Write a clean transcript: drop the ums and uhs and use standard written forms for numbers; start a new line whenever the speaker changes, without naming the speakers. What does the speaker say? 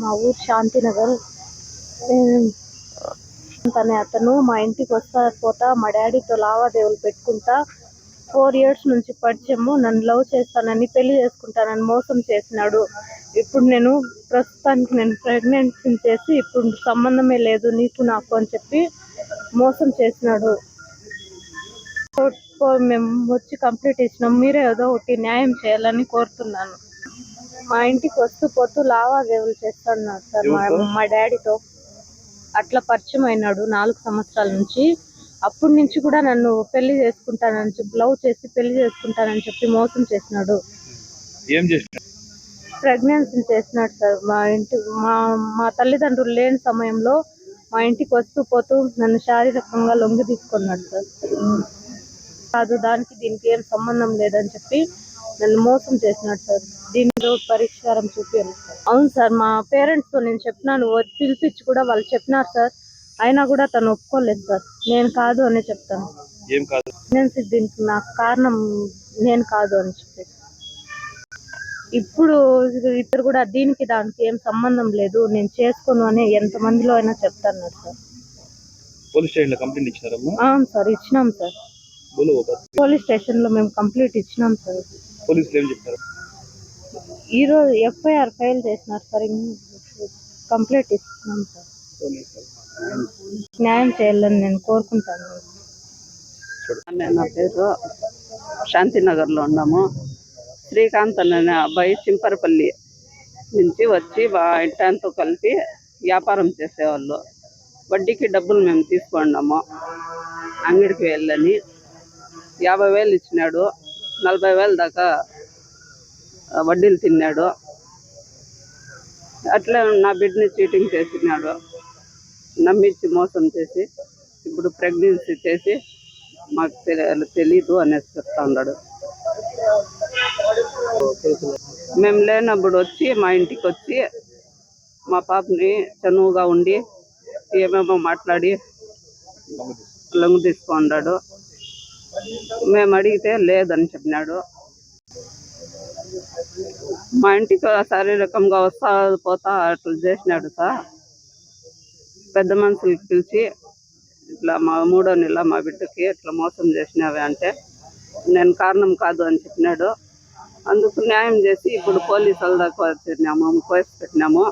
మా ఊరు శాంతినగర్. అతను మా ఇంటికి వస్తా పోతా మా డాడీతో లావాదేవీలు పెట్టుకుంటా 4 years నుంచి పరిచయము. నన్ను లవ్ చేస్తానని పెళ్లి చేసుకుంటానని మోసం చేసినాడు. ఇప్పుడు నేను ప్రస్తుతానికి ప్రెగ్నెన్సీ చేసి ఇప్పుడు సంబంధమే లేదు నీకు నాకు అని చెప్పి మోసం చేసినాడు. మేము వచ్చి కంప్లీట్ ఇచ్చినాం. మీరే ఏదో ఒకటి న్యాయం చేయాలని కోరుతున్నాను. మా ఇంటికి వస్తూ పోతూ లావాదేవీలు చేస్తున్నాడు సార్ మా డాడీతో. అట్లా పరిచయం అయినాడు 4 సంవత్సరాల నుంచి. అప్పటి నుంచి కూడా నన్ను పెళ్లి చేసుకుంటానని చెప్పి లవ్ చేసి పెళ్లి చేసుకుంటానని చెప్పి మోసం చేసినాడు. ప్రెగ్నెన్సీ చేసినాడు సార్. మా తల్లిదండ్రులు లేని సమయంలో మా ఇంటికి వస్తూ పోతూ నన్ను శారీరకంగా లొంగి తీసుకున్నాడు సార్. కాదు దానికి దీనికి ఏం సంబంధం లేదని చెప్పి నన్ను మోసం చేసినాడు సార్. దీనిలో పరిష్కారం చూపించాను సార్. అవును సార్, మా పేరెంట్స్తో నేను చెప్పినాను, పిలిపించి కూడా వాళ్ళు చెప్పినారు సార్. అయినా కూడా తను ఒప్పుకోలేదు సార్. నేను కాదు అనే చెప్తాను. దీనికి నాకు కారణం నేను కాదు అని చెప్పేసి ఇప్పుడు ఇద్దరు కూడా దీనికి దానికి ఏం సంబంధం లేదు నేను చేసుకోను అని ఎంతమందిలో అయినా చెప్తాను సార్.
పోలీస్ స్టేషన్లో కంప్లైంట్ ఇచ్చినారమ్మా?
అవును సార్, ఇచ్చినాం సార్. పోలీస్ స్టేషన్లో మేము కంప్లైంట్ ఇచ్చినాం సార్.
పోలీసులు ఏం చెప్పారు?
ఈరోజు FIR ఫైల్ చేసినారు సార్. కంప్లైంట్ ఇస్తున్నాం సార్. న్యాయం చేయాలని నేను కోరుకుంటాను.
నా పేరు శాంతినగర్లో ఉన్నాము. శ్రీకాంత్ అనే అబ్బాయి చింపరపల్లి నుంచి వచ్చి ఇంటాంతో కలిపి వ్యాపారం చేసేవాళ్ళు. వడ్డీకి డబ్బులు మేము తీసుకున్నాము. అంగడికి వెళ్ళని 50,000 ఇచ్చినాడు. 40,000 దాకా వడ్డీలు తిన్నాడు. అట్లా నా బిడ్డని చీటింగ్ చేసినాడు. నమ్మించి మోసం చేసి ఇప్పుడు ప్రెగ్నెన్సీ చేసి మాకు తెలీదు అనేసి చెప్తా ఉన్నాడు. మేము లేనప్పుడు వచ్చి మా ఇంటికి వచ్చి మా పాపని చనువుగా ఉండి ఏమేమో మాట్లాడి లొంగు తీసుకున్నాడు. మేము అడిగితే లేదని చెప్పినాడు. మా ఇంటికి శారీరకంగా వస్తా పోతా అట్లా చేసినాడు సార్. పెద్ద మనుషులకి పిలిచి ఇట్లా మా 3వ నెల మా బిడ్డకి ఇట్లా మోసం చేసినావే అంటే నేను కారణం కాదు అని చెప్పినాడు. అందుకు న్యాయం చేసి ఇప్పుడు పోలీసు వాళ్ళ దాకా వచ్చినాము, కేసు పెట్టినాము.